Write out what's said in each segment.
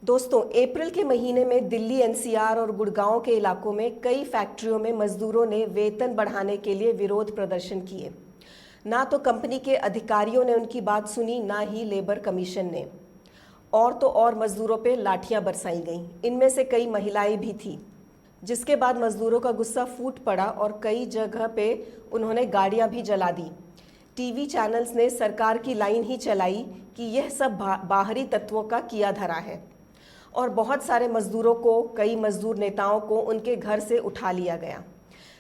दोस्तों, अप्रैल के महीने में दिल्ली एनसीआर और गुड़गांव के इलाकों में कई फैक्ट्रियों में मजदूरों ने वेतन बढ़ाने के लिए विरोध प्रदर्शन किए। ना तो कंपनी के अधिकारियों ने उनकी बात सुनी, ना ही लेबर कमीशन ने। और तो और मजदूरों पे लाठियां बरसाई गईं। इनमें से कई महिलाएं भी थीं। जिसके बाद मजदूरों का गुस्सा फूट पड़ा और कई जगह पे उन्होंने गाड़ियां भी जला दी। टीवी चैनल्स ने सरकार की लाइन ही चलाई कि यह सब बाहरी तत्वों का किया धरा है। और बहुत सारे मजदूरों को, कई मजदूर नेताओं को उनके घर से उठा लिया गया।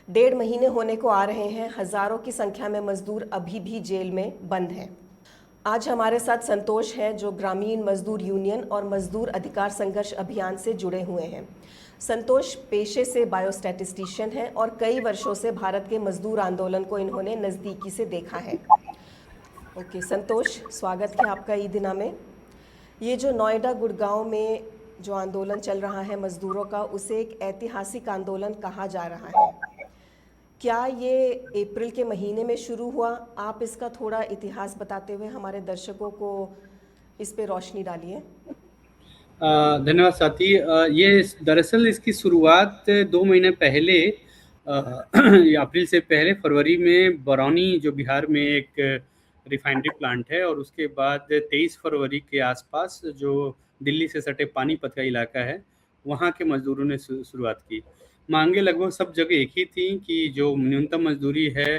1.5 महीने होने को आ रहे हैं। हजारों की संख्या में मजदूर अभी भी जेल में बंद हैं। आज हमारे साथ संतोष हैं, जो ग्रामीण मजदूर यूनियन और मजदूर अधिकार संघर्ष अभियान से जुड़े हुए हैं। संतोष पेशे से बायोस्टैटिस्टिशियन हैं और कई वर्षों से भारत के मजदूर आंदोलन को इन्होंने नज़दीकी से देखा है। ओके संतोष, स्वागत है आपका ई-दिना में। ये जो नोएडा गुड़गांव में जो आंदोलन चल रहा है मजदूरों का, उसे एक ऐतिहासिक आंदोलन कहा जा रहा है। क्या ये अप्रैल के महीने में शुरू हुआ? आप इसका थोड़ा इतिहास बताते हुए हमारे दर्शकों को इस पे रोशनी डालिए। धन्यवाद साथी। ये दरअसल इसकी शुरुआत 2 महीने पहले अप्रैल से पहले फरवरी में बरौनी, जो बिहार में एक रिफाइनरी प्लांट है, और उसके बाद 23 फरवरी के आसपास जो दिल्ली से सटे पानीपत का इलाका है, वहाँ के मजदूरों ने शुरुआत की। मांगे लगभग सब जगह एक ही थी कि जो न्यूनतम मजदूरी है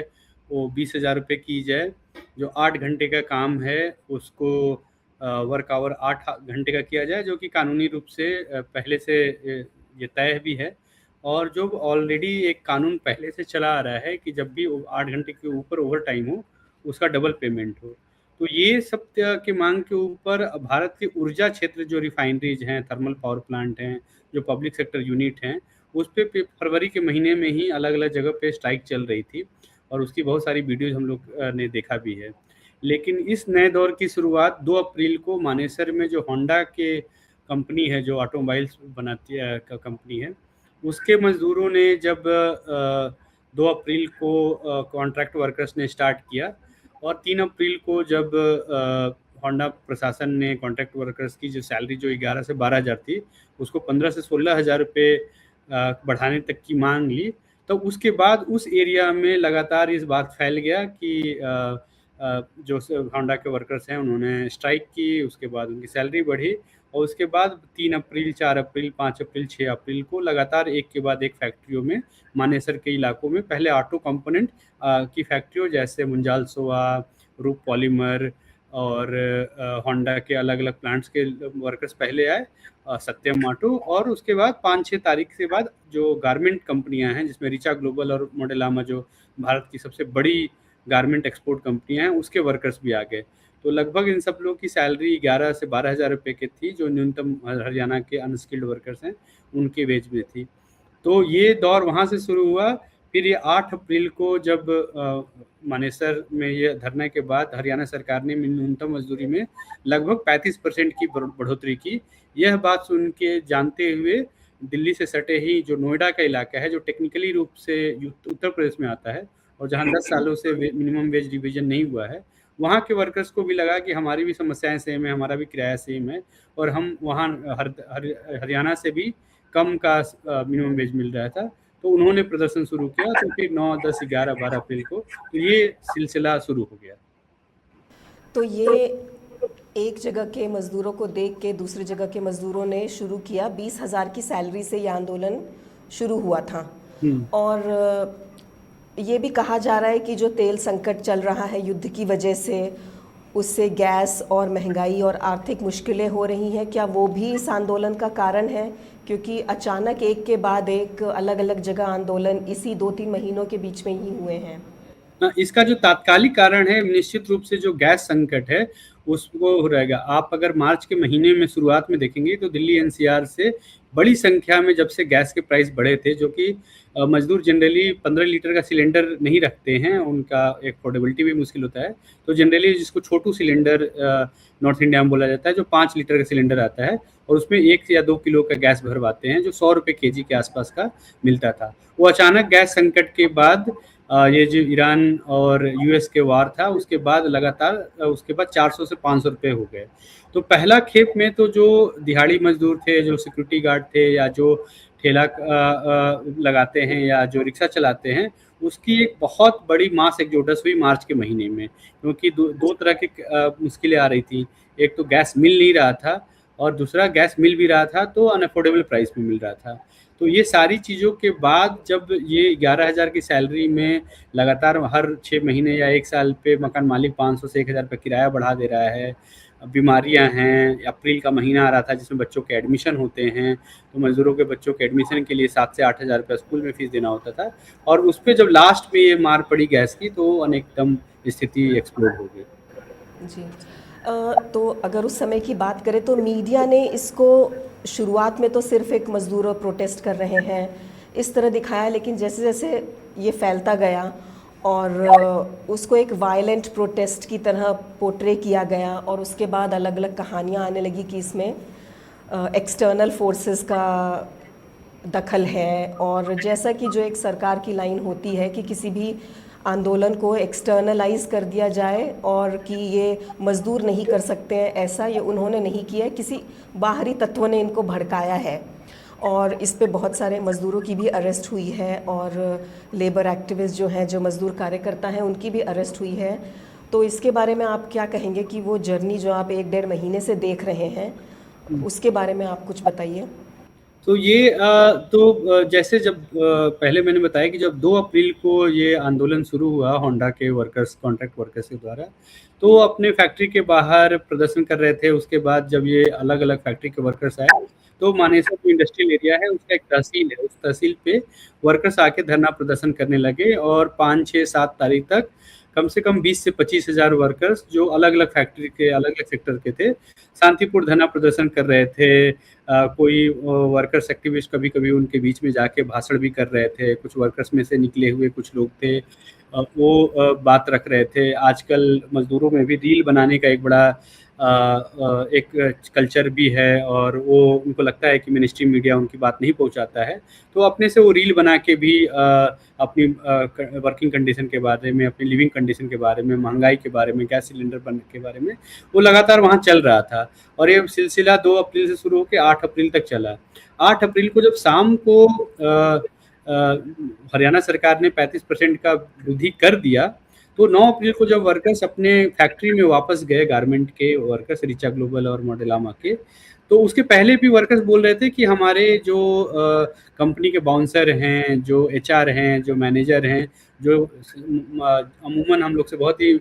वो 20,000 रुपये की जाए, जो 8 घंटे का काम है उसको वर्क आवर 8 घंटे का किया जाए, जो कि कानूनी रूप से पहले से ये तय भी है, और जो ऑलरेडी एक कानून पहले से चला आ रहा है कि जब भी 8 घंटे के ऊपर ओवर टाइम हो उसका डबल पेमेंट हो। तो ये सब के मांग के ऊपर भारत के ऊर्जा क्षेत्र, जो रिफाइनरीज हैं, थर्मल पावर प्लांट हैं, जो पब्लिक सेक्टर यूनिट हैं, उस पे फरवरी के महीने में ही अलग अलग जगह पे स्ट्राइक चल रही थी, और उसकी बहुत सारी वीडियोज हम लोग ने देखा भी है। लेकिन इस नए दौर की शुरुआत 2 अप्रैल को मानेसर में, जो होंडा के कंपनी है, जो ऑटोमोबाइल्स बनाती है का कंपनी है, उसके मजदूरों ने जब 2 अप्रैल को कॉन्ट्रैक्ट वर्कर्स ने स्टार्ट किया, और 3 अप्रैल को जब होंडा प्रशासन ने कॉन्ट्रैक्ट वर्कर्स की जो सैलरी जो 11 से 12,000 थी उसको 15 से 16,000 रुपये बढ़ाने तक की मांग ली, तो उसके बाद उस एरिया में लगातार इस बात फैल गया कि जो होंडा के वर्कर्स हैं उन्होंने स्ट्राइक की, उसके बाद उनकी सैलरी बढ़ी, और उसके बाद 3 अप्रैल, 4 अप्रैल, 5 अप्रैल, 6 अप्रैल को लगातार एक के बाद एक फैक्ट्रियों में, मानेसर के इलाकों में, पहले ऑटो कंपोनेंट की फैक्ट्रियों जैसे मुंजाल सोआ, रूप पॉलीमर और होंडा के अलग अलग प्लांट्स के वर्कर्स पहले आए, सत्यम ऑटो, और उसके बाद 5-6 तारीख के बाद जो गारमेंट कंपनियां हैं, जिसमें रिचा ग्लोबल और मोडेलामा, जो भारत की सबसे बड़ी गारमेंट एक्सपोर्ट कंपनियां हैं, उसके वर्कर्स भी आ गए। तो लगभग इन सब लोग की सैलरी 11 से 12,000 रुपये की थी, जो न्यूनतम हरियाणा के अनस्किल्ड वर्कर्स हैं उनके वेज में थी। तो ये दौर वहाँ से शुरू हुआ। फिर ये 8 अप्रैल को जब मानेसर में ये धरने के बाद हरियाणा सरकार ने न्यूनतम मजदूरी में लगभग 35% की बढ़ोतरी की। यह बात सुन के, जानते हुए, दिल्ली से सटे ही जो नोएडा का इलाका है, जो टेक्निकली रूप से उत्तर प्रदेश में आता है और जहाँ 10 सालों से मिनिमम वेज डिवीजन नहीं हुआ है, वहाँ के वर्कर्स को भी लगा कि हमारी भी समस्याएं सेम है, हमारा भी किराया सेम है, और हम वहाँ हरियाणा से भी कम का मिनिमम वेज मिल रहा था, तो उन्होंने प्रदर्शन शुरू किया। तो फिर 9, 10, 11, 12 अप्रैल को तो ये सिलसिला शुरू हो गया। तो ये एक जगह के मजदूरों को देख के दूसरी जगह के मजदूरों ने शुरू किया। 20,000 की सैलरी से ये आंदोलन शुरू हुआ था। और ये भी कहा जा रहा है कि जो तेल संकट चल रहा है युद्ध की वजह से, उससे गैस और महंगाई और आर्थिक मुश्किलें हो रही हैं। क्या वो भी इस आंदोलन का कारण है? क्योंकि अचानक एक के बाद एक अलग अलग जगह आंदोलन इसी 2-3 महीनों के बीच में ही हुए हैं। इसका जो तात्कालिक कारण है, निश्चित रूप से जो गैस संकट है उसको रहेगा। आप अगर मार्च के महीने में शुरुआत में देखेंगे तो दिल्ली एनसीआर से बड़ी संख्या में जब से गैस के प्राइस बढ़े थे, जो कि मजदूर जनरली 15 लीटर का सिलेंडर नहीं रखते हैं, उनका अफोर्डेबिलिटी भी मुश्किल होता है, तो जनरली जिसको छोटू सिलेंडर नॉर्थ इंडिया में बोला जाता है, जो 5 लीटर का सिलेंडर आता है और उसमें 1 या 2 किलो का गैस भरवाते हैं, जो 100 रुपये kg के आसपास का मिलता था। वो अचानक गैस संकट के बाद ये जो ईरान और यूएस के वार था उसके बाद लगातार उसके बाद 400 से 500 रुपये हो गए। तो पहला खेप में तो जो दिहाड़ी मजदूर थे, जो सिक्योरिटी गार्ड थे, या जो ठेला लगाते हैं, या जो रिक्शा चलाते हैं, उसकी एक बहुत बड़ी मास एक्सोडस हुई मार्च के महीने में, क्योंकि दो तरह की मुश्किलें आ रही थी। एक तो गैस मिल नहीं रहा था, और दूसरा गैस मिल भी रहा था तो अनअफोर्डेबल प्राइस में मिल रहा था। तो ये सारी चीज़ों के बाद जब ये 11,000 की सैलरी में लगातार हर 6 महीने या 1 साल पे मकान मालिक 500 से 1,000 रुपये किराया बढ़ा दे रहा है, बीमारियां हैं, अप्रैल का महीना आ रहा था जिसमें बच्चों के एडमिशन होते हैं, तो मजदूरों के बच्चों के एडमिशन के लिए 7 से 8,000 रुपये स्कूल में फीस देना होता था, और उस पर जब लास्ट में ये मार पड़ी गैस की तो अनेकदम स्थिति एक्सप्लोड हो गई। जी। तो अगर उस समय की बात करें तो मीडिया ने इसको शुरुआत में तो सिर्फ एक मजदूर प्रोटेस्ट कर रहे हैं इस तरह दिखाया, लेकिन जैसे जैसे ये फैलता गया और उसको एक वायलेंट प्रोटेस्ट की तरह पोर्ट्रे किया गया, और उसके बाद अलग अलग कहानियाँ आने लगी कि इसमें एक्सटर्नल फोर्सेस का दखल है, और जैसा कि जो एक सरकार की लाइन होती है कि किसी भी आंदोलन को एक्सटर्नलाइज कर दिया जाए और कि ये मजदूर नहीं कर सकते हैं, ऐसा ये उन्होंने नहीं किया है, किसी बाहरी तत्वों ने इनको भड़काया है। और इस पे बहुत सारे मज़दूरों की भी अरेस्ट हुई है, और लेबर एक्टिविस्ट जो हैं, जो मज़दूर कार्यकर्ता हैं, उनकी भी अरेस्ट हुई है। तो इसके बारे में आप क्या कहेंगे कि वो जर्नी जो आप 1-1.5 महीने से देख रहे हैं, उसके बारे में आप कुछ बताइए। तो ये जैसे जब पहले मैंने बताया कि जब 2 अप्रैल को ये आंदोलन शुरू हुआ होंडा के वर्कर्स, कॉन्ट्रैक्ट वर्कर्स के द्वारा, तो अपने फैक्ट्री के बाहर प्रदर्शन कर रहे थे। उसके बाद जब ये अलग अलग फैक्ट्री के वर्कर्स आए, तो मानेसर जो इंडस्ट्रियल एरिया है उसका एक तहसील है, उस तहसील पे वर्कर्स आके धरना प्रदर्शन करने लगे, और 5, 6, 7 तारीख तक कम से कम 20 से 25,000 वर्कर्स जो अलग अलग फैक्ट्री के अलग अलग सेक्टर के थे, शांतिपूर्ण धरना प्रदर्शन कर रहे थे। कोई वर्कर्स एक्टिविस्ट कभी कभी उनके बीच में जाके भाषण भी कर रहे थे। कुछ वर्कर्स में से निकले हुए कुछ लोग थे, वो बात रख रहे थे। आजकल मजदूरों में भी रील बनाने का एक बड़ा एक कल्चर भी है, और वो उनको लगता है कि मिनिस्ट्री मीडिया उनकी बात नहीं पहुंचाता है, तो अपने से वो रील बना के भी अपनी वर्किंग कंडीशन के बारे में, अपनी लिविंग कंडीशन के बारे में, महंगाई के बारे में, गैस सिलेंडर बनने के बारे में वो लगातार वहाँ चल रहा था। और ये सिलसिला 2 अप्रैल से शुरू होकर 8 अप्रैल तक चला। 8 अप्रैल को जब शाम को हरियाणा सरकार ने 35% का वृद्धि कर दिया, तो 9 अप्रैल को जब वर्कर्स अपने फैक्ट्री में वापस गए, गारमेंट के वर्कर्स रीचा ग्लोबल और मॉडेलामा के, तो उसके पहले भी वर्कर्स बोल रहे थे कि हमारे जो कंपनी के बाउंसर हैं, जो एचआर हैं, जो मैनेजर हैं, जो अमूमन हम लोग से बहुत ही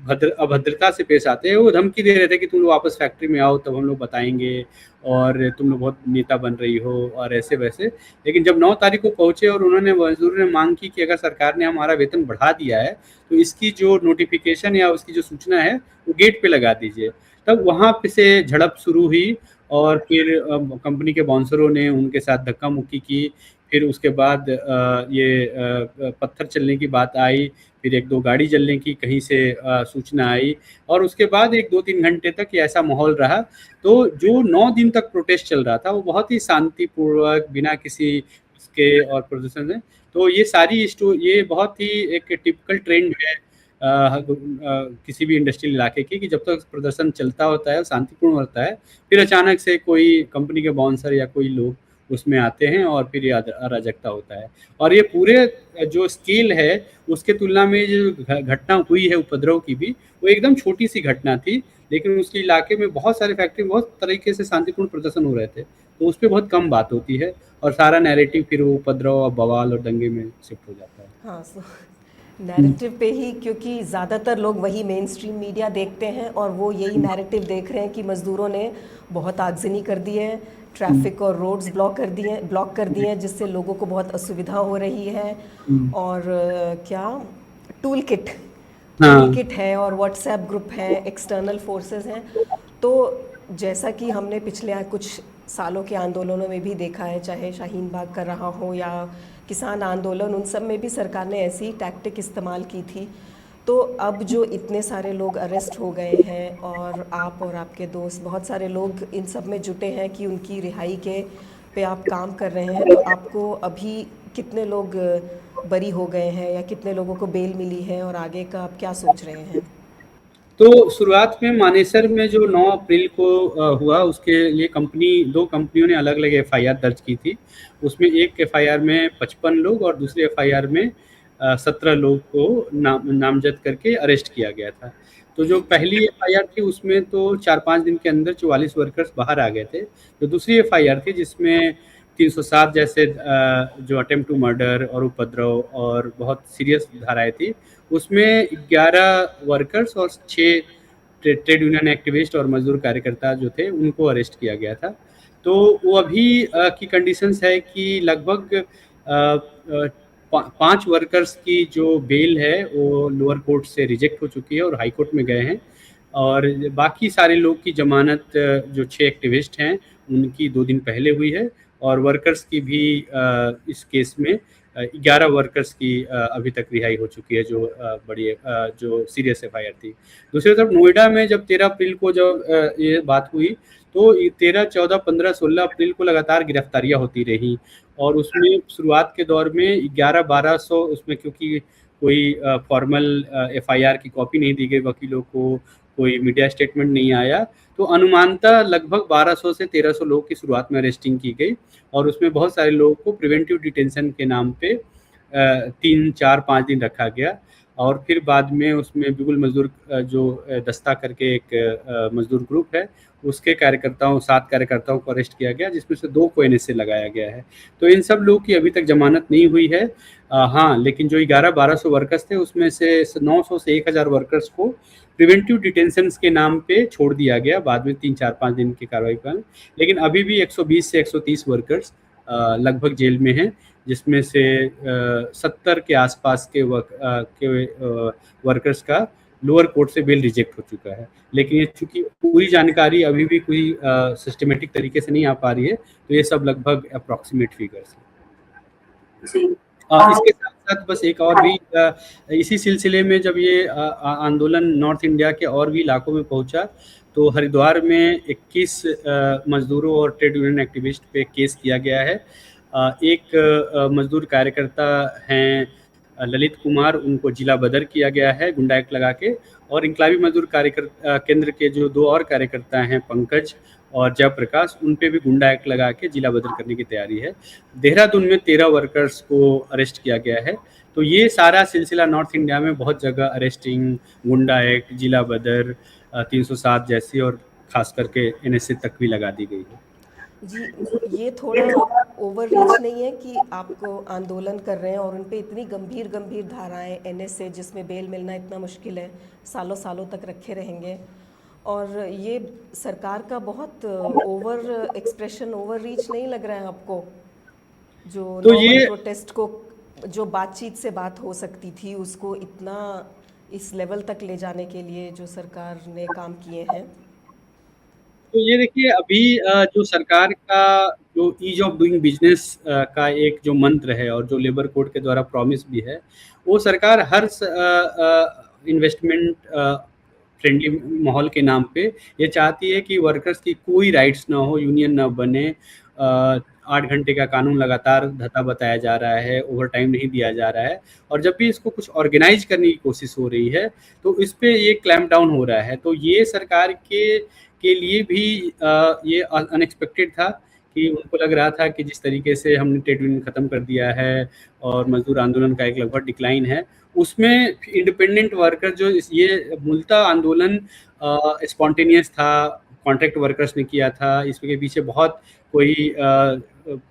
अभद्रता से पेश आते हैं, वो धमकी दे रहे थे कि तुम लोग वापस फैक्ट्री में आओ तब हम लोग बताएंगे, और तुम लोग बहुत नेता बन रही हो, और ऐसे वैसे। लेकिन जब 9 तारीख को पहुंचे और उन्होंने मजदूरों ने मांग की कि अगर सरकार ने हमारा वेतन बढ़ा दिया है तो इसकी जो नोटिफिकेशन या उसकी जो सूचना है वो गेट पे लगा दीजिए, तब वहाँ पे से झड़प शुरू हुई, और फिर कंपनी के बाउंसरों ने उनके साथ धक्का मुक्की की। फिर उसके बाद पत्थर चलने की बात आई, फिर 1-2 गाड़ी जलने की कहीं से सूचना आई, और उसके बाद 1-2-3 घंटे तक ये ऐसा माहौल रहा। तो जो 9 दिन तक प्रोटेस्ट चल रहा था वो बहुत ही शांतिपूर्वक, बिना किसी उसके और प्रदर्शन है। तो ये सारी ये बहुत ही एक टिपिकल ट्रेंड है किसी भी इंडस्ट्रियल इलाके की, कि जब तक प्रदर्शन चलता होता है, शांतिपूर्ण होता है, फिर अचानक से कोई कंपनी के बाउंसर या कोई लोग उसमें आते हैं, और फिर ये अराजकता होता है। और ये पूरे जो स्केल है उसके तुलना में जो घटना हुई है उपद्रव की भी, वो एकदम छोटी सी घटना थी, लेकिन उसके इलाके में बहुत सारे फैक्ट्री बहुत तरीके से शांतिपूर्ण प्रदर्शन हो रहे थे, तो उस पर बहुत कम बात होती है, और सारा नैरेटिव फिर वो उपद्रव और बवाल और दंगे में शिफ्ट हो जाता है। हाँ, नैरेटिव पे ही, क्योंकि ज़्यादातर लोग वही मेन स्ट्रीम मीडिया देखते हैं और वो यही नैरेटिव देख रहे हैं कि मज़दूरों ने बहुत आगजनी कर दी है, ट्रैफिक और रोड्स ब्लॉक कर दिए हैं, जिससे लोगों को बहुत असुविधा हो रही है। और क्या टूल किट है, और व्हाट्सएप ग्रुप है, एक्सटर्नल फोर्सेस हैं। तो जैसा कि हमने पिछले कुछ सालों के आंदोलनों में भी देखा है, चाहे शाहीन बाग कर रहा हो या किसान आंदोलन, उन सब में भी सरकार ने ऐसी टैक्टिक इस्तेमाल की थी। तो अब जो इतने सारे लोग अरेस्ट हो गए हैं, और आप और आपके दोस्त, बहुत सारे लोग इन सब में जुटे हैं कि उनकी रिहाई के पे आप काम कर रहे हैं, तो आपको अभी कितने लोग बरी हो गए हैं या कितने लोगों को बेल मिली है और आगे का आप क्या सोच रहे हैं? तो शुरुआत में मानेसर में जो 9 अप्रैल को हुआ, उसके लिए दो कंपनियों ने अलग अलग एफआईआर दर्ज की थी। उसमें एक एफआईआर में 55 लोग और दूसरी एफआईआर में 17 लोग को नामजद करके अरेस्ट किया गया था। तो जो पहली एफआईआर थी उसमें तो 4-5 दिन के अंदर 44 वर्कर्स बाहर आ गए थे। तो दूसरी एफआईआर थी जिसमें 307 जैसे जो अटेम्प्ट टू मर्डर और उपद्रव और बहुत सीरियस धाराएं थी, उसमें 11 वर्कर्स और 6 ट्रेड यूनियन एक्टिविस्ट और मजदूर कार्यकर्ता जो थे उनको अरेस्ट किया गया था। तो वो अभी की कंडीशंस है कि लगभग 5 वर्कर्स की जो बेल है वो लोअर कोर्ट से रिजेक्ट हो चुकी है और हाई कोर्ट में गए हैं, और बाकी सारे लोग की जमानत जो 6 एक्टिविस्ट हैं उनकी 2 दिन पहले हुई है, और वर्कर्स की भी इस केस में 11 वर्कर्स की अभी तक रिहाई हो चुकी है, जो बड़ी जो सीरियस एफआईआर थी। दूसरी तरफ नोएडा में जब 13 अप्रैल को जब ये बात हुई, तो 13, 14, 15, 16 अप्रैल को लगातार गिरफ्तारियां होती रही, और उसमें शुरुआत के दौर में 11-1200 उसमें, क्योंकि कोई फॉर्मल एफआईआर की कॉपी नहीं दी गई वकीलों को, कोई मीडिया स्टेटमेंट नहीं आया, तो अनुमानतः लगभग 1200 से 1300 लोगों की शुरुआत में अरेस्टिंग की गई, और उसमें बहुत सारे लोगों को प्रिवेंटिव डिटेंशन के नाम पे 3, 4, 5 दिन रखा गया। और फिर बाद में उसमें बिगुल मजदूर जो दस्ता करके एक मजदूर ग्रुप है, उसके 7 कार्यकर्ताओं को अरेस्ट किया गया, जिसमें से 2 को एनएसए लगाया गया है। तो इन सब लोगों की अभी तक जमानत नहीं हुई है। हाँ, लेकिन जो 11-1200 वर्कर्स थे उसमें से 900 से 1000 वर्कर्स को प्रिवेंटिव डिटेंशन के नाम पे छोड़ दिया गया बाद में 3, 4, 5 दिन की कार्रवाई पर। लेकिन अभी भी 120 से 130 वर्कर्स लगभग जेल में हैं, जिसमें से 70 के आसपास के वर्कर्स का लोअर कोर्ट से बेल रिजेक्ट हो चुका है। लेकिन ये चूंकि पूरी जानकारी अभी भी कोई सिस्टमेटिक तरीके से नहीं आ पा रही है, तो ये सब लगभग अप्रॉक्सीमेट फिगर्स हैं। इसके साथ साथ बस एक और भी इसी सिलसिले में जब ये आंदोलन नॉर्थ इंडिया के और भी इलाकों में पहुंचा, तो हरिद्वार में 21 मजदूरों और ट्रेड यूनियन एक्टिविस्ट पे केस किया गया है। एक मजदूर कार्यकर्ता हैं ललित कुमार, उनको जिला बदर किया गया है गुंडा एक्ट लगा के, और इंकलाबी मजदूर कार्यकर्ता केंद्र के जो 2 और कार्यकर्ता हैं पंकज और जयप्रकाश, उन पे भी गुंडा एक्ट लगा के जिला बदर करने की तैयारी है। देहरादून में 13 वर्कर्स को अरेस्ट किया गया है। तो ये सारा सिलसिला नॉर्थ इंडिया में बहुत जगह अरेस्टिंग, गुंडा एक्ट, जिला बदर, 307 जैसी, और खास करके एनएसए तक भी लगा दी गई है। जी, ये थोड़ा ओवर रीच नहीं है कि आपको आंदोलन कर रहे हैं और उन पे इतनी गंभीर गंभीर धाराएं एनएसए, जिसमें बेल मिलना इतना मुश्किल है, सालों सालों तक रखे रहेंगे, और ये सरकार का बहुत ओवर एक्सप्रेशन, ओवर रीच नहीं लग रहा है आपको? जो तो नॉर्मल ये प्रोटेस्ट को, जो बातचीत से बात हो सकती थी, उसको इतना इस लेवल तक ले जाने के लिए जो सरकार ने काम किए हैं। तो ये देखिए, अभी जो सरकार का जो ईज ऑफ डूइंग बिजनेस का एक जो मंत्र है और जो लेबर कोड के द्वारा प्रॉमिस भी है, वो सरकार हर इन्वेस्टमेंट फ्रेंडली माहौल के नाम पे ये चाहती है कि वर्कर्स की कोई राइट्स ना हो, यूनियन ना बने, 8 घंटे का कानून लगातार धता बताया जा रहा है, ओवर टाइम नहीं दिया जा रहा है, और जब भी इसको कुछ ऑर्गेनाइज करने की कोशिश हो रही है तो इस पे ये क्लैम्प डाउन हो रहा है। तो ये सरकार के लिए भी ये अनएक्सपेक्टेड था कि उनको लग रहा था कि जिस तरीके से हमने ट्रेड यूनियन खत्म कर दिया है और मजदूर आंदोलन का एक लगभग डिक्लाइन है, उसमें इंडिपेंडेंट वर्कर जो ये मूलतः आंदोलन स्पॉन्टेनियस था, कॉन्ट्रैक्ट वर्कर्स ने किया था, इसके पीछे बहुत कोई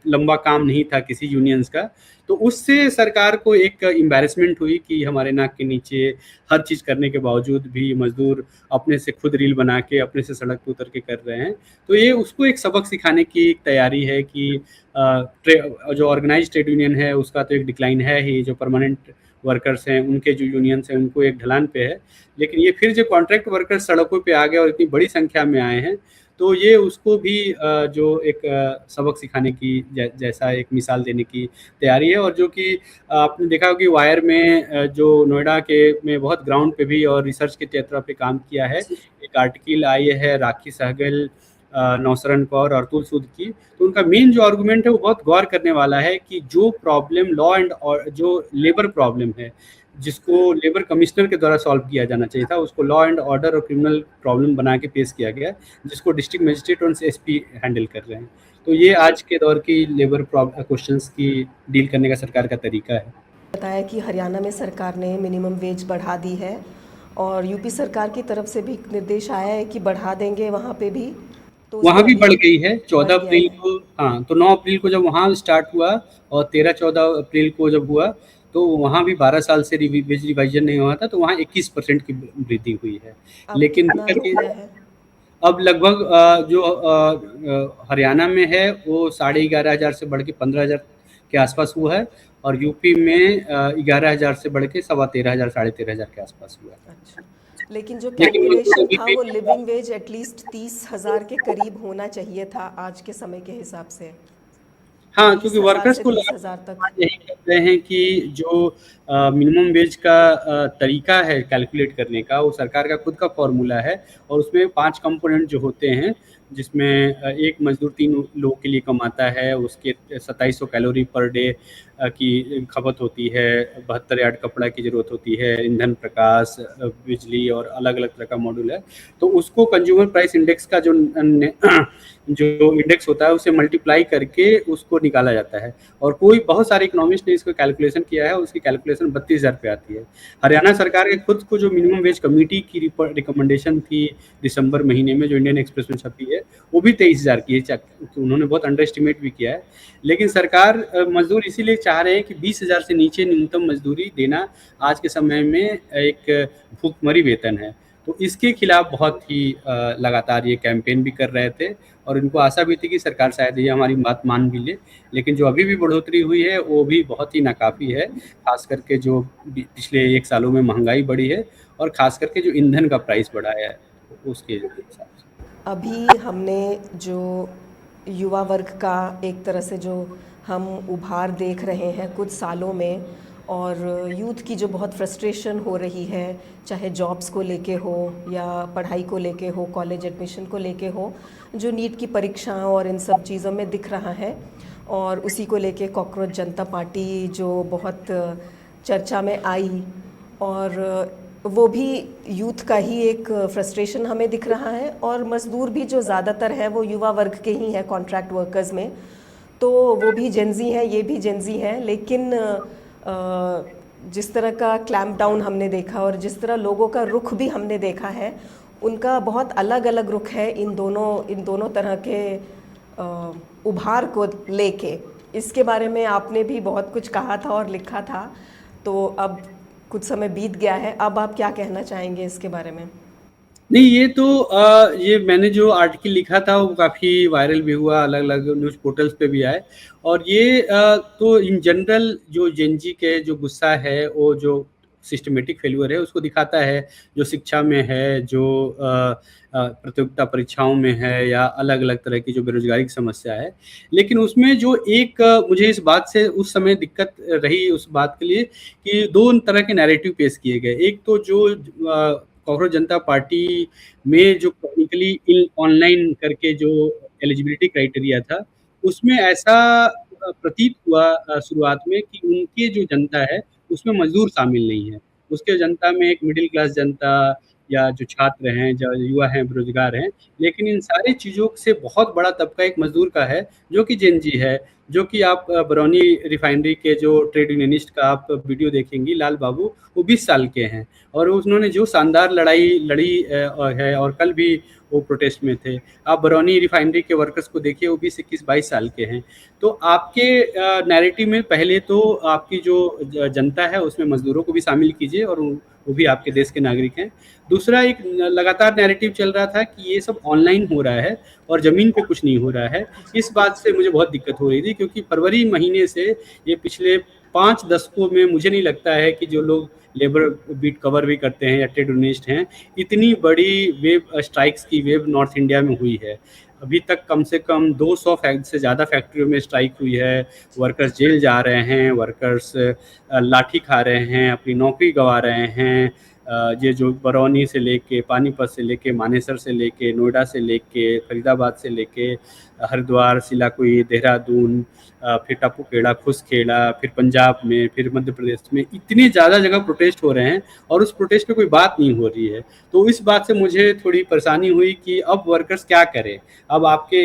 लंबा काम नहीं था किसी यूनियंस का, तो उससे सरकार को एक एम्बैरेसमेंट हुई कि हमारे नाक के नीचे हर चीज़ करने के बावजूद भी मजदूर अपने से खुद रील बना के अपने से सड़क पर उतर के कर रहे हैं। तो ये उसको एक सबक सिखाने की तैयारी है कि जो ऑर्गेनाइज ट्रेड यूनियन है उसका तो एक डिक्लाइन है ही, जो परमानेंट वर्कर्स हैं उनके जो यूनियंस हैं उनको एक ढलान पे है, लेकिन ये फिर जो कॉन्ट्रैक्ट वर्कर्स सड़कों पे आ गए और इतनी बड़ी संख्या में आए हैं, तो ये उसको भी जो एक सबक सिखाने की जैसा एक मिसाल देने की तैयारी है। और जो कि आपने देखा हो कि वायर में जो नोएडा के में बहुत ग्राउंड पे भी और रिसर्च के तरफ पे काम किया है, एक आर्टिकल आई है राखी सहगल नौसरन कौर और अतुल सूद की, तो उनका मेन जो आर्गुमेंट है वो बहुत गौर करने वाला है कि जो प्रॉब्लम लॉ एंड और जो लेबर प्रॉब्लम है, जिसको लेबर कमिश्नर के द्वारा सॉल्व किया जाना चाहिए था, उसको लॉ एंड ऑर्डर और क्रिमिनल प्रॉब्लम बना के पेश किया गया, जिसको डिस्ट्रिक्ट मजिस्ट्रेट और एसपी हैंडल कर रहे हैं। तो ये आज के दौर की लेबर क्वेश्चंस की डील करने का सरकार का तरीका है। बताया कि हरियाणा में सरकार ने मिनिमम वेज बढ़ा दी है और यूपी सरकार की तरफ से भी निर्देश आया है कि बढ़ा देंगे वहाँ पे भी, तो वहाँ उसमें भी बढ़ अभी गई है 14 बढ़ गया अप्रैल है। को। हाँ, तो 9 अप्रैल को जब वहाँ स्टार्ट हुआ और 13-14 अप्रैल को जब हुआ, तो वहाँ भी 12 साल से वेज रिवाइजन नहीं हुआ था, तो वहाँ 21% की वृद्धि हुई है। अब लेकिन कितना दिक्कत हो ये गया है? अब लगभग जो हरियाणा में है वो 11,500 से बढ़ के 15,000 के आसपास हुआ है, और यूपी में 11,000 से बढ़ के 13,500 साढ़े 13,000 के आसपास हुआ है। अच्छा, लेकिन जो लेकिन कैलकुलेशन अभी था भी वो लिविंग वेज एटलीस्ट 30,000 के करीब होना चाहिए था आज के समय के हिसाब से, हाँ, क्योंकि 20,000 वर्कर्स से को 30,000 तक। यही कर रहे हैं कि जो मिनिमम वेज का तरीका है कैलकुलेट करने का, वो सरकार का खुद का फॉर्मूला है, और उसमें 5 कंपोनेंट जो होते हैं, जिसमें एक मजदूर 3 लोगों के लिए कमाता है, उसके 2700 कैलोरी पर डे की खपत होती है, 72 यार्ड कपड़ा की ज़रूरत होती है, ईंधन, प्रकाश, बिजली और अलग-अलग तरह का मॉड्यूल है। तो उसको कंज्यूमर प्राइस इंडेक्स का जो इंडेक्स होता है, उसे मल्टीप्लाई करके उसको निकाला जाता है, और कोई बहुत सारे इकोनॉमिस्ट ने इसको कैलकुलेशन किया है, उसकी कैलकुलेशन 32,000 पे आती है। हरियाणा सरकार के खुद को जो मिनिमम वेज कमेटी की रिकमेंडेशन थी दिसंबर महीने में, जो इंडियन एक्सप्रेस में छपी है, वो भी 23,000 की है। तो उन्होंने बहुत अंडर एस्टिमेट भी किया है। लेकिन सरकार मजदूर इसीलिए चाह रहे हैं कि 20,000 से नीचे न्यूनतम मजदूरी देना आज के समय में एक भूखमरी वेतन है। तो इसके खिलाफ बहुत ही लगातार ये कैंपेन भी कर रहे थे, और इनको आशा भी थी कि सरकार शायद ये हमारी बात मान भी ले। लेकिन जो अभी भी बढ़ोतरी हुई है वो भी बहुत ही नाकाफ़ी है, खास करके जो पिछले 1 सालों में महंगाई बढ़ी है, और खास करके जो ईंधन का प्राइस बढ़ा है उसके हिसाब से। अभी हमने जो युवा वर्ग का एक तरह से जो हम उभार देख रहे हैं कुछ सालों में, और यूथ की जो बहुत फ्रस्ट्रेशन हो रही है, चाहे जॉब्स को लेके हो या पढ़ाई को लेके हो, कॉलेज एडमिशन को लेके हो, जो नीट की परीक्षाओं और इन सब चीज़ों में दिख रहा है, और उसी को लेके कॉकरोच जनता पार्टी जो बहुत चर्चा में आई, और वो भी यूथ का ही एक फ्रस्ट्रेशन हमें दिख रहा है, और मज़दूर भी जो ज़्यादातर है वो युवा वर्ग के ही हैं कॉन्ट्रैक्ट वर्कर्स में, तो वो भी जेंजी हैं, ये भी जेंजी हैं। लेकिन जिस तरह का क्लैम्प डाउन हमने देखा और जिस तरह लोगों का रुख भी हमने देखा है, उनका बहुत अलग अलग रुख है इन दोनों तरह के उभार को लेके। इसके बारे में आपने भी बहुत कुछ कहा था और लिखा था, तो अब कुछ समय बीत गया है, अब आप क्या कहना चाहेंगे इसके बारे में? नहीं, ये तो ये मैंने जो आर्टिकल लिखा था वो काफ़ी वायरल भी हुआ, अलग-अलग न्यूज़ पोर्टल्स पे भी आए, और ये तो इन जनरल जो जेन ज़ी के जो गुस्सा है, वो जो सिस्टमैटिक फेल्यूर है उसको दिखाता है, जो शिक्षा में है, जो प्रतियोगिता परीक्षाओं में है, या अलग-अलग तरह की जो बेरोज़गारी की समस्या है। लेकिन उसमें जो एक मुझे इस बात से उस समय दिक्कत रही, उस बात के लिए कि 2 तरह के नैरेटिव पेश किए गए। एक तो जो कॉकरोच जनता पार्टी में जो टेक्निकली ऑनलाइन करके जो एलिजिबिलिटी क्राइटेरिया था, उसमें ऐसा प्रतीत हुआ शुरुआत में कि उनकी जो जनता है, उसमें मज़दूर शामिल नहीं है। उसके जनता में एक मिडिल क्लास जनता, या जो छात्र हैं, जो युवा हैं, बेरोज़गार हैं, लेकिन इन सारी चीज़ों से बहुत बड़ा तबका एक मज़दूर का है, जो कि जेन ज़ी है, जो कि आप बरौनी रिफाइनरी के जो ट्रेड यूनियनिस्ट का आप वीडियो देखेंगी, लाल बाबू, वो 20 साल के हैं, और उन्होंने जो शानदार लड़ाई लड़ी है, और कल भी वो प्रोटेस्ट में थे। आप बरौनी रिफाइनरी के वर्कर्स को देखिए, वो भी 21-22 साल के हैं। तो आपके नैरेटिव में पहले तो आपकी जो जनता है उसमें मज़दूरों को भी शामिल कीजिए, और वो भी आपके देश के नागरिक हैं। दूसरा एक लगातार नैरेटिव चल रहा था कि ये सब ऑनलाइन हो रहा है और ज़मीन पे कुछ नहीं हो रहा है। इस बात से मुझे बहुत दिक्कत हो रही थी, क्योंकि फरवरी महीने से ये पिछले 5 दशकों में मुझे नहीं लगता है कि जो लोग लेबर बीट कवर भी करते हैं या ट्रेड यूनियनिस्ट हैं, इतनी बड़ी वेव स्ट्राइक्स की वेव नॉर्थ इंडिया में हुई है। अभी तक कम से कम 200 से ज़्यादा फैक्ट्रियों में स्ट्राइक हुई है। वर्कर्स जेल जा रहे हैं, वर्कर्स लाठी खा रहे हैं, अपनी नौकरी गंवा रहे हैं। ये जो बरौनी से लेके, पानीपत से लेके, मानेसर से लेके, नोएडा से लेके, फरीदाबाद से लेके, हरिद्वार, सिलाकुई, देहरादून, फिर टापूखेड़ा, खुसखेड़ा, फिर पंजाब में, फिर मध्य प्रदेश में, इतनी ज़्यादा जगह प्रोटेस्ट हो रहे हैं और उस प्रोटेस्ट पे कोई बात नहीं हो रही है। तो इस बात से मुझे थोड़ी परेशानी हुई कि अब वर्कर्स क्या करें। अब आपके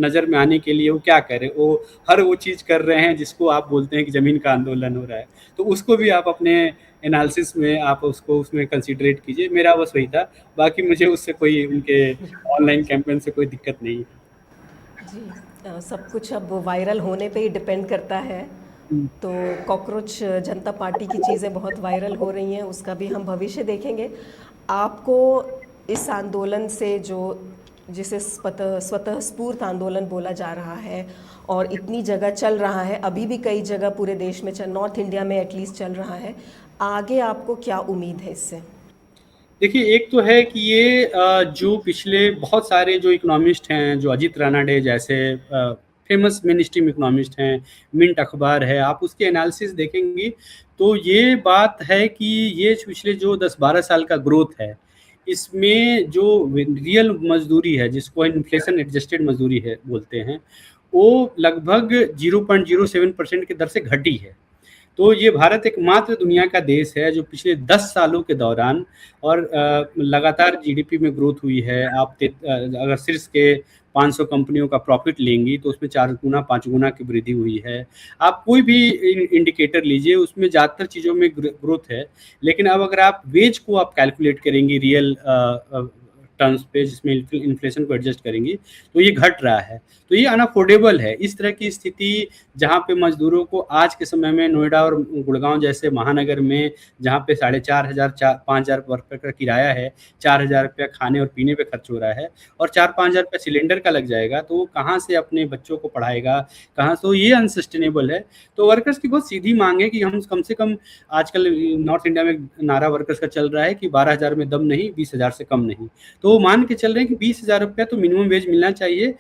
नज़र में आने के लिए वो क्या करें। वो हर वो चीज़ कर रहे हैं जिसको आप बोलते हैं कि ज़मीन का आंदोलन हो रहा है, तो उसको भी आप अपने एनालिसिस में आप उसको उसमें कंसीडरेट कीजिए। मेरा बस वही था, बाकी मुझे उससे कोई उनके ऑनलाइन कैंपेन से कोई दिक्कत नहीं है। जी, सब कुछ अब वायरल होने पे ही डिपेंड करता है। तो कॉकरोच जनता पार्टी की चीज़ें बहुत वायरल हो रही हैं, उसका भी हम भविष्य देखेंगे। आपको इस आंदोलन से जो जिसे स्वतः स्फूर्त आंदोलन बोला जा रहा है और इतनी जगह चल रहा है, अभी भी कई जगह पूरे देश में नॉर्थ इंडिया में एटलीस्ट चल रहा है, आगे आपको क्या उम्मीद है इससे? देखिए, एक तो है कि ये जो पिछले बहुत सारे जो इकोनॉमिस्ट हैं, जो अजीत रानाडे जैसे फेमस मेन स्ट्रीम इकोनॉमिस्ट हैं, मिंट अखबार है, आप उसके एनालिसिस देखेंगी तो ये बात है कि ये पिछले जो 10-12 साल का ग्रोथ है, इसमें जो रियल मजदूरी है, जिसको इन्फ्लेशन एडजस्टेड मजदूरी है बोलते हैं, वो लगभग 0.07% की दर से घटी है। तो ये भारत एकमात्र दुनिया का देश है जो पिछले 10 सालों के दौरान और लगातार जीडीपी में ग्रोथ हुई है। आप अगर शीर्ष के 500 कंपनियों का प्रॉफिट लेंगी तो उसमें 4 गुना 5 गुना की वृद्धि हुई है। आप कोई भी इंडिकेटर लीजिए, उसमें ज़्यादातर चीज़ों में ग्रोथ है। लेकिन अब अगर आप वेज को आप कैलकुलेट करेंगी रियल टर्म्स पे, जिसमें इन्फ्लेशन को एडजस्ट करेंगी, तो ये घट रहा है। तो ये अनअफोर्डेबल है। इस तरह की स्थिति जहाँ पे मजदूरों को आज के समय में नोएडा और गुड़गांव जैसे महानगर में, जहाँ पे 4,500 5,000 रुपये का किराया है, 4,000 रुपया खाने और पीने पे खर्च हो रहा है और 4-5,000 रुपया सिलेंडर का लग जाएगा, तो वो कहाँ से अपने बच्चों को पढ़ाएगा, कहाँ से? तो ये अनसस्टेनेबल है। तो वर्कर्स की बहुत सीधी मांग है कि हम कम से कम, आजकल नॉर्थ इंडिया में नारा वर्कर्स का चल रहा है कि 12,000 में दम नहीं, 20,000 से कम नहीं। तो मान के चल रहे हैं कि 20,000 रुपया तो मिनिमम वेज मिलना चाहिए।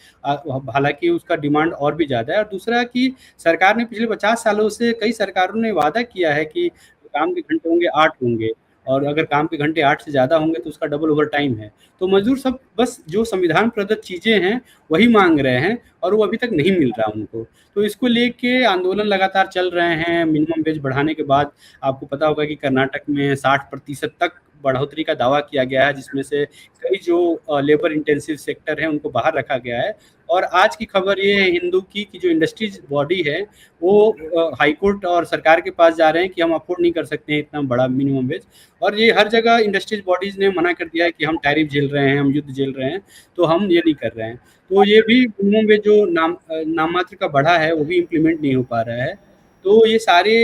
हालांकि उसका डिमांड और भी ज़्यादा है। और दूसरा कि सरकार ने पिछले 50 सालों से, कई सरकारों ने वादा किया है कि काम के घंटे होंगे 8 होंगे, और अगर काम के घंटे 8 से ज़्यादा होंगे तो उसका डबल ओवर टाइम है। तो मजदूर सब बस जो संविधान प्रदत्त चीज़ें हैं वही मांग रहे हैं और वो अभी तक नहीं मिल रहा उनको। तो इसको लेके आंदोलन लगातार चल रहे हैं। मिनिमम वेज बढ़ाने के बाद आपको पता होगा कि कर्नाटक में 60% तक बढ़ोतरी का दावा किया गया है, जिसमें से कई जो लेबर इंटेंसिव सेक्टर हैं उनको बाहर रखा गया है। और आज की खबर ये है हिंदू की कि जो इंडस्ट्रीज बॉडी है वो हाई कोर्ट और सरकार के पास जा रहे हैं कि हम अफोर्ड नहीं कर सकते हैं इतना बड़ा मिनिमम वेज। और ये हर जगह इंडस्ट्रीज बॉडीज ने मना कर दिया है कि हम टैरिफ झेल रहे हैं, हम युद्ध झेल रहे हैं, तो हम ये नहीं कर रहे हैं। तो ये भी मिनिमम वेज जो नाम मात्र का बढ़ा है वो भी इम्प्लीमेंट नहीं हो पा रहा है। तो ये सारे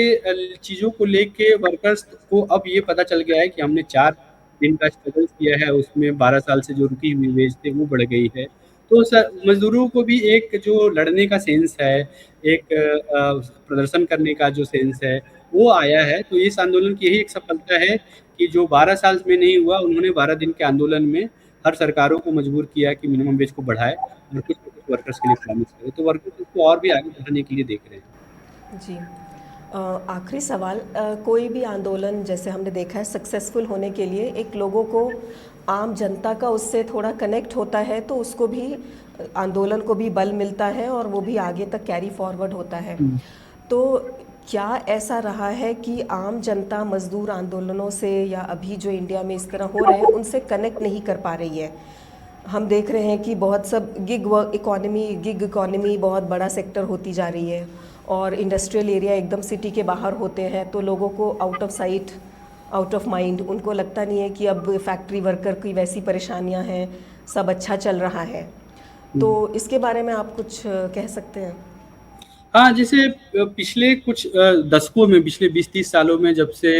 चीज़ों को लेके वर्कर्स को अब ये पता चल गया है कि हमने 4 दिन का स्ट्रगल किया है, उसमें 12 साल से जो रुकी हुई वेज थे वो बढ़ गई है। तो मजदूरों को भी एक जो लड़ने का सेंस है, एक प्रदर्शन करने का जो सेंस है वो आया है। तो इस आंदोलन की यही एक सफलता है कि जो 12 साल में नहीं हुआ, उन्होंने 12 दिन के आंदोलन में हर सरकारों को मजबूर किया कि मिनिमम वेज को बढ़ाए और कुछ न कुछ वर्कर्स के लिए प्रॉमिस करे। तो वर्कर्स इसको और भी आगे बढ़ाने के लिए देख रहे हैं। जी, आखिरी सवाल, कोई भी आंदोलन जैसे हमने देखा है सक्सेसफुल होने के लिए एक लोगों को, आम जनता का उससे थोड़ा कनेक्ट होता है तो उसको भी, आंदोलन को भी बल मिलता है और वो भी आगे तक कैरी फॉरवर्ड होता है। तो क्या ऐसा रहा है कि आम जनता मजदूर आंदोलनों से या अभी जो इंडिया में इस तरह हो रहे हैं उनसे कनेक्ट नहीं कर पा रही है? हम देख रहे हैं कि बहुत सब गिग इकॉनमी बहुत बड़ा सेक्टर होती जा रही है और इंडस्ट्रियल एरिया एकदम सिटी के बाहर होते हैं, तो लोगों को out of sight out of mind, उनको लगता नहीं है कि अब फैक्ट्री वर्कर की वैसी परेशानियां हैं, सब अच्छा चल रहा है। तो इसके बारे में आप कुछ कह सकते हैं? हाँ, जैसे पिछले कुछ दशकों में, पिछले 20-30 सालों में जब से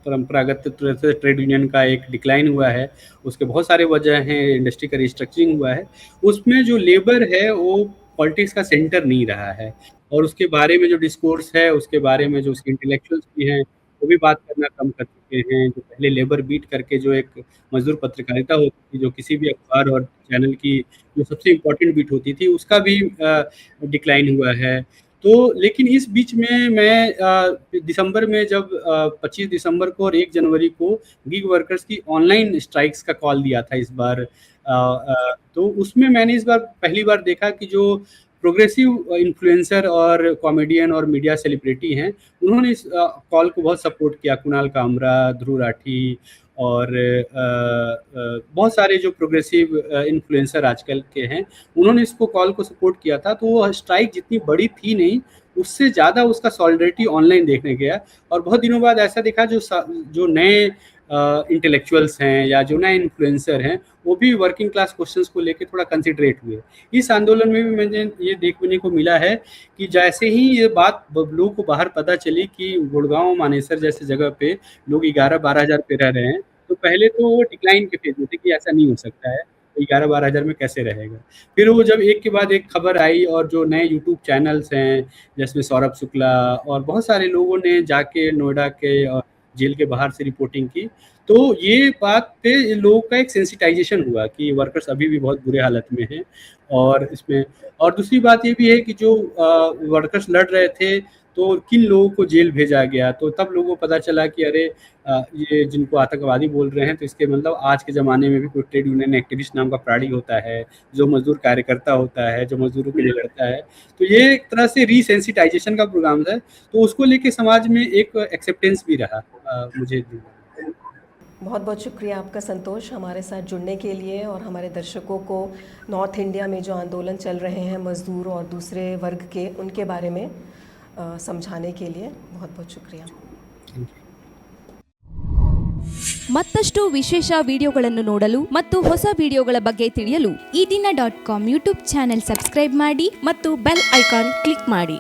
परंपरागत तरह से ट्रेड यूनियन का एक डिक्लाइन हुआ है, उसके बहुत सारे वजह हैं। इंडस्ट्री का रिस्ट्रक्चरिंग हुआ है, उसमें जो लेबर है वो पॉलिटिक्स का सेंटर नहीं रहा है, और उसके बारे में जो डिस्कोर्स है, उसके बारे में जो उसके इंटेलेक्चुअल्स भी हैं, वो भी बात करना कम कर चुके हैं। जो पहले लेबर बीट करके जो एक मज़दूर पत्रकारिता होती थी, जो किसी भी अखबार और चैनल की जो सबसे इम्पोर्टेंट बीट होती थी, उसका भी डिक्लाइन हुआ है। तो लेकिन इस बीच में मैं दिसंबर में जब 25 दिसंबर को और 1 जनवरी को गिग वर्कर्स की ऑनलाइन स्ट्राइक्स का कॉल दिया था इस बार, तो उसमें मैंने इस बार पहली बार देखा कि जो प्रोग्रेसिव इन्फ्लुएंसर और कॉमेडियन और मीडिया सेलिब्रिटी हैं, उन्होंने इस कॉल को बहुत सपोर्ट किया। कुणाल कामरा, ध्रुव राठी और बहुत सारे जो प्रोग्रेसिव इन्फ्लुएंसर आजकल के हैं, उन्होंने इसको कॉल को सपोर्ट किया था। तो वो स्ट्राइक जितनी बड़ी थी नहीं, उससे ज़्यादा उसका सॉलिडरिटी ऑनलाइन देखने गया, और बहुत दिनों बाद ऐसा देखा जो नए इंटेलेक्चुअल्स हैं या जो नए इन्फ्लुएंसर हैं, वो भी वर्किंग क्लास क्वेश्चंस को लेके थोड़ा कंसिडरेट हुए। इस आंदोलन में भी मुझे ये देखने को मिला है कि जैसे ही ये बात लोगों को बाहर पता चली कि गुड़गांव, मानेसर जैसे जगह पे लोग 11-12 हज़ार पे रह रहे हैं, तो पहले तो वो डिक्लाइन के फेज में थे कि ऐसा नहीं हो सकता है, 11-12 हज़ार में कैसे रहेगा। फिर वो जब एक के बाद एक खबर आई, और जो नए यूट्यूब चैनल्स हैं, जिसमें सौरभ शुक्ला और बहुत सारे लोगों ने जाके नोएडा के जेल के बाहर से रिपोर्टिंग की, तो ये बात पे लोगों का एक सेंसिटाइजेशन हुआ कि वर्कर्स अभी भी बहुत बुरे हालत में हैं। और इसमें और दूसरी बात ये भी है कि जो वर्कर्स लड़ रहे थे, तो किन लोगों को जेल भेजा गया, तो तब लोगों को पता चला कि अरे ये जिनको आतंकवादी बोल रहे हैं, तो इसके मतलब आज के ज़माने में भी कोई ट्रेड यूनियन एक्टिविस्ट नाम का प्राणी होता है, जो मजदूर कार्यकर्ता होता है, जो मजदूरों के लिए लड़ता है। तो ये एक तरह से रीसेंसिटाइजेशन का प्रोग्राम है, तो उसको लेके समाज में एक एक्सेप्टेंस भी रहा मुझे। बहुत बहुत शुक्रिया आपका संतोष, हमारे साथ जुड़ने के लिए और हमारे दर्शकों को नॉर्थ इंडिया में जो आंदोलन चल रहे हैं मज़दूर और दूसरे वर्ग के, उनके बारे में समझाने के लिए बहुत बहुत शुक्रिया। ಮತ್ತಷ್ಟು ವಿಶೇಷ ವಿಡಿಯೋಗಳನ್ನು ನೋಡಲು ಮತ್ತು ಹೊಸ ವಿಡಿಯೋಗಳ ಬಗ್ಗೆ ತಿಳಿಯಲು ಈ ದಿನ .com ಯೂಟ್ಯೂಬ್ ಚಾನೆಲ್ ಸಬ್ಸ್ಕ್ರೈಬ್ ಮಾಡಿ ಮತ್ತು ಬೆಲ್ ಐಕಾನ್ ಕ್ಲಿಕ್ ಮಾಡಿ.